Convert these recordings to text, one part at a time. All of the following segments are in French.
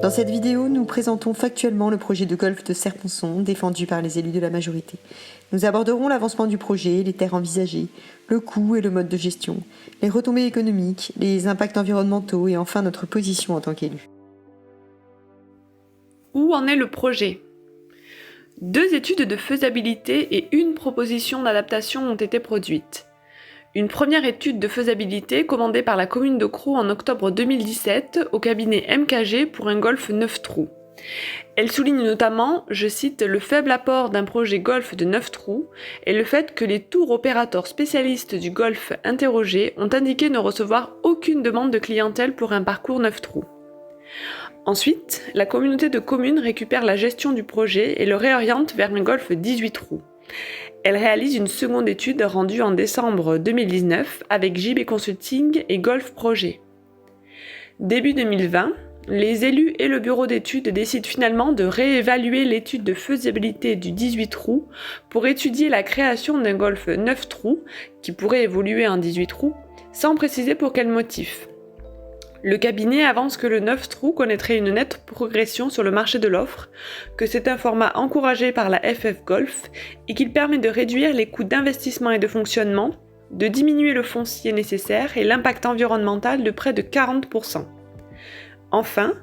Dans cette vidéo, nous présentons factuellement le projet de golf de Serponçon défendu par les élus de la majorité. Nous aborderons l'avancement du projet, les terres envisagées, le coût et le mode de gestion, les retombées économiques, les impacts environnementaux et enfin notre position en tant qu'élus. Où en est le projet ? 2 études de faisabilité et une proposition d'adaptation ont été produites. Une première étude de faisabilité commandée par la commune de Crau en octobre 2017 au cabinet MKG pour un golf 9 trous. Elle souligne notamment, je cite, le faible apport d'un projet golf de 9 trous et le fait que les tours opérateurs spécialistes du golf interrogés ont indiqué ne recevoir aucune demande de clientèle pour un parcours 9 trous. Ensuite, la communauté de communes récupère la gestion du projet et le réoriente vers un golf 18 trous. Elle réalise une seconde étude rendue en décembre 2019 avec JB Consulting et Golf Projet. Début 2020, les élus et le bureau d'études décident finalement de réévaluer l'étude de faisabilité du 18 trous pour étudier la création d'un golf 9 trous qui pourrait évoluer en 18 trous sans préciser pour quel motif. Le cabinet avance que le 9 trous connaîtrait une nette progression sur le marché de l'offre, que c'est un format encouragé par la FF Golf et qu'il permet de réduire les coûts d'investissement et de fonctionnement, de diminuer le foncier nécessaire et l'impact environnemental de près de 40%. Enfin,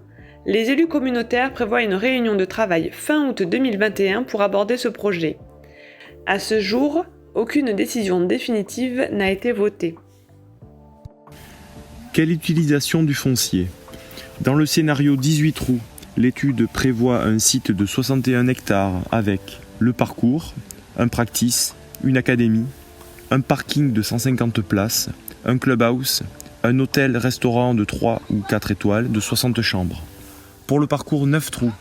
les élus communautaires prévoient une réunion de travail fin août 2021 pour aborder ce projet. À ce jour, aucune décision définitive n'a été votée. Quelle utilisation du foncier ? Dans le scénario 18 trous, l'étude prévoit un site de 61 hectares avec le parcours, un practice, une académie, un parking de 150 places, un clubhouse, un hôtel-restaurant de 3 ou 4 étoiles de 60 chambres. Pour le parcours 9 trous,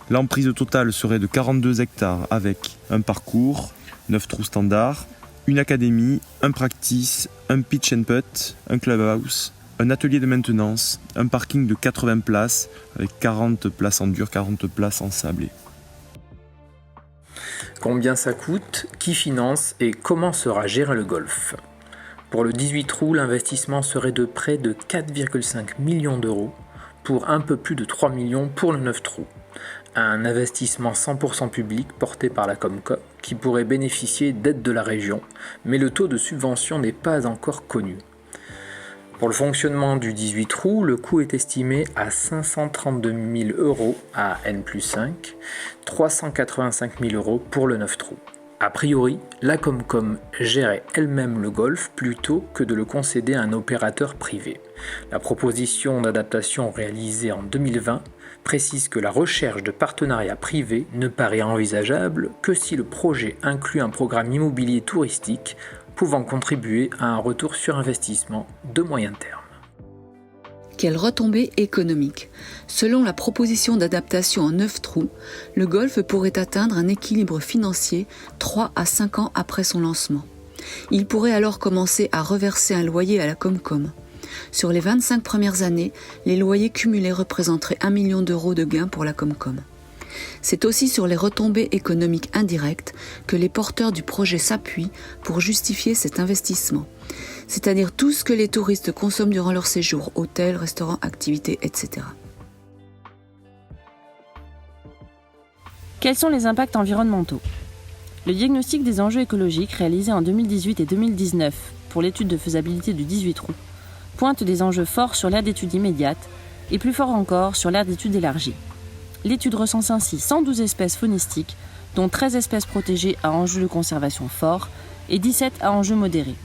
l'emprise totale serait de 42 hectares avec un parcours, 9 trous standard, une académie, un practice, un pitch and putt, un clubhouse, un atelier de maintenance, un parking de 80 places avec 40 places en dur, 40 places en sablé. Combien ça coûte, qui finance et comment sera géré le golf ? Pour le 18 trous, l'investissement serait de près de 4,5 millions d'euros pour un peu plus de 3 millions pour le 9 trous. Un investissement 100% public porté par la Comcom qui pourrait bénéficier d'aides de la région, mais le taux de subvention n'est pas encore connu. Pour le fonctionnement du 18 trous, le coût est estimé à 532 000 euros à N+5, 385 000 euros pour le 9 trous. A priori, la Comcom gérait elle-même le golf plutôt que de le concéder à un opérateur privé. La proposition d'adaptation réalisée en 2020 précise que la recherche de partenariats privés ne paraît envisageable que si le projet inclut un programme immobilier touristique pouvant contribuer à un retour sur investissement de moyen terme. Quelle retombée économique ? Selon la proposition d'adaptation en 9 trous, le golf pourrait atteindre un équilibre financier 3 à 5 ans après son lancement. Il pourrait alors commencer à reverser un loyer à la Comcom. Sur les 25 premières années, les loyers cumulés représenteraient 1 million d'euros de gains pour la Comcom. C'est aussi sur les retombées économiques indirectes que les porteurs du projet s'appuient pour justifier cet investissement, c'est-à-dire tout ce que les touristes consomment durant leur séjour, hôtels, restaurants, activités, etc. Quels sont les impacts environnementaux ? Le diagnostic des enjeux écologiques réalisé en 2018 et 2019 pour l'étude de faisabilité du 18 trous pointe des enjeux forts sur l'aire d'étude immédiate et plus fort encore sur l'aire d'étude élargie. L'étude recense ainsi 112 espèces faunistiques, dont 13 espèces protégées à enjeux de conservation fort et 17 à enjeux modérés.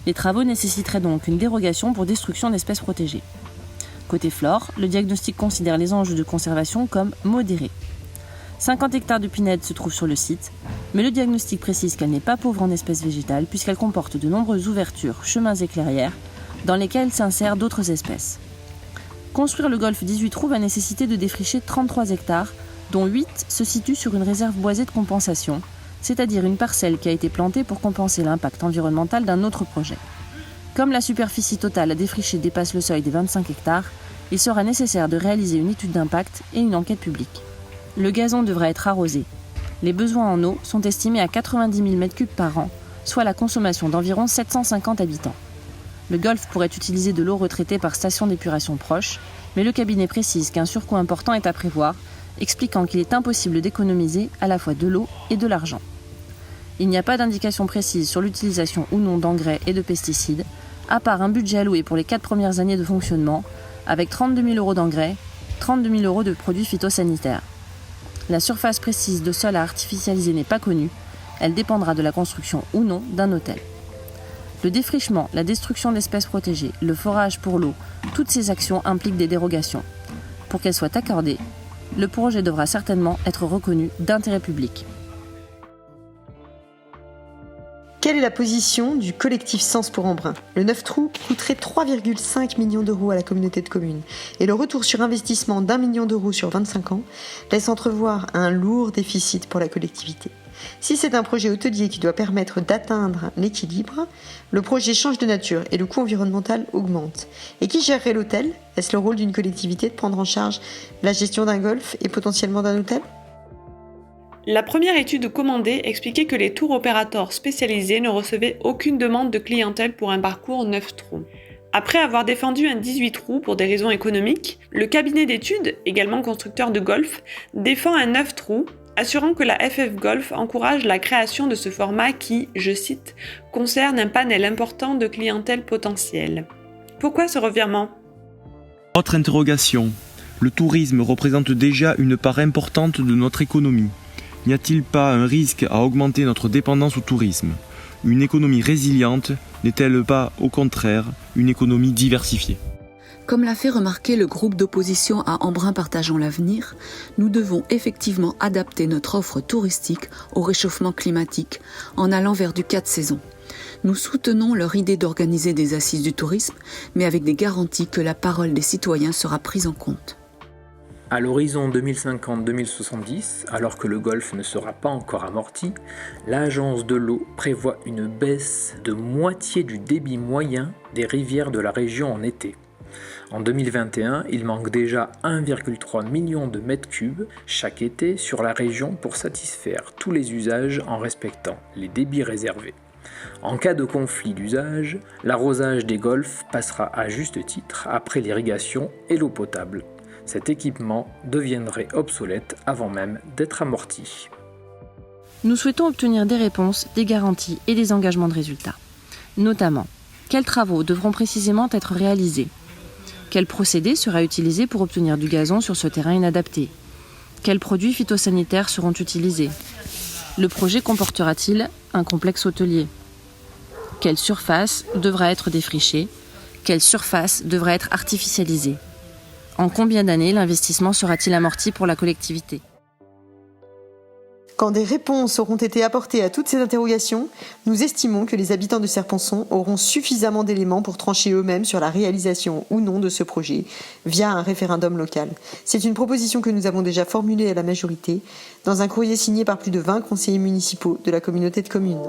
Les travaux nécessiteraient donc une dérogation pour destruction d'espèces protégées. Côté flore, le diagnostic considère les enjeux de conservation comme modérés. 50 hectares de pinèdes se trouvent sur le site, mais le diagnostic précise qu'elle n'est pas pauvre en espèces végétales puisqu'elle comporte de nombreuses ouvertures, chemins et clairières, dans lesquelles s'insèrent d'autres espèces. Construire le golf 18 trous va nécessiter de défricher 33 hectares, dont 8 se situent sur une réserve boisée de compensation, c'est-à-dire une parcelle qui a été plantée pour compenser l'impact environnemental d'un autre projet. Comme la superficie totale à défricher dépasse le seuil des 25 hectares, il sera nécessaire de réaliser une étude d'impact et une enquête publique. Le gazon devra être arrosé. Les besoins en eau sont estimés à 90 000 m3 par an, soit la consommation d'environ 750 habitants. Le golfe pourrait utiliser de l'eau retraitée par station d'épuration proche, mais le cabinet précise qu'un surcoût important est à prévoir, expliquant qu'il est impossible d'économiser à la fois de l'eau et de l'argent. Il n'y a pas d'indication précise sur l'utilisation ou non d'engrais et de pesticides, à part un budget alloué pour les 4 premières années de fonctionnement, avec 32 000 € d'engrais, 32 000 € de produits phytosanitaires. La surface précise de sol à artificialiser n'est pas connue, elle dépendra de la construction ou non d'un hôtel. Le défrichement, la destruction d'espèces protégées, le forage pour l'eau, toutes ces actions impliquent des dérogations. Pour qu'elles soient accordées, le projet devra certainement être reconnu d'intérêt public. Quelle est la position du collectif Sens pour Embrun ? Le 9 trous coûterait 3,5 millions d'euros à la communauté de communes et le retour sur investissement d'1 million d'euros sur 25 ans laisse entrevoir un lourd déficit pour la collectivité. Si c'est un projet hôtelier qui doit permettre d'atteindre l'équilibre, le projet change de nature et le coût environnemental augmente. Et qui gérerait l'hôtel ? Est-ce le rôle d'une collectivité de prendre en charge la gestion d'un golf et potentiellement d'un hôtel ? La première étude commandée expliquait que les tours opérateurs spécialisés ne recevaient aucune demande de clientèle pour un parcours 9 trous. Après avoir défendu un 18 trous pour des raisons économiques, le cabinet d'études, également constructeur de golf, défend un 9 trous, assurant que la FF Golf encourage la création de ce format qui, je cite, « concerne un panel important de clientèle potentielle ». Pourquoi ce revirement ? Autre interrogation. Le tourisme représente déjà une part importante de notre économie. N'y a-t-il pas un risque à augmenter notre dépendance au tourisme ? Une économie résiliente n'est-elle pas, au contraire, une économie diversifiée ? Comme l'a fait remarquer le groupe d'opposition à Embrun Partageons l'avenir, nous devons effectivement adapter notre offre touristique au réchauffement climatique en allant vers du 4 saisons. Nous soutenons leur idée d'organiser des assises du tourisme, mais avec des garanties que la parole des citoyens sera prise en compte. À l'horizon 2050-2070, alors que le golfe ne sera pas encore amorti, l'agence de l'eau prévoit une baisse de moitié du débit moyen des rivières de la région en été. En 2021, il manque déjà 1,3 million de mètres cubes chaque été sur la région pour satisfaire tous les usages en respectant les débits réservés. En cas de conflit d'usage, l'arrosage des golfs passera à juste titre après l'irrigation et l'eau potable. Cet équipement deviendrait obsolète avant même d'être amorti. Nous souhaitons obtenir des réponses, des garanties et des engagements de résultats. Notamment, quels travaux devront précisément être réalisés ? Quel procédé sera utilisé pour obtenir du gazon sur ce terrain inadapté ? Quels produits phytosanitaires seront utilisés ? Le projet comportera-t-il un complexe hôtelier ? Quelle surface devra être défrichée ? Quelle surface devra être artificialisée ? En combien d'années l'investissement sera-t-il amorti pour la collectivité ? Quand des réponses auront été apportées à toutes ces interrogations, nous estimons que les habitants de Serponçon auront suffisamment d'éléments pour trancher eux-mêmes sur la réalisation ou non de ce projet via un référendum local. C'est une proposition que nous avons déjà formulée à la majorité dans un courrier signé par plus de 20 conseillers municipaux de la communauté de communes.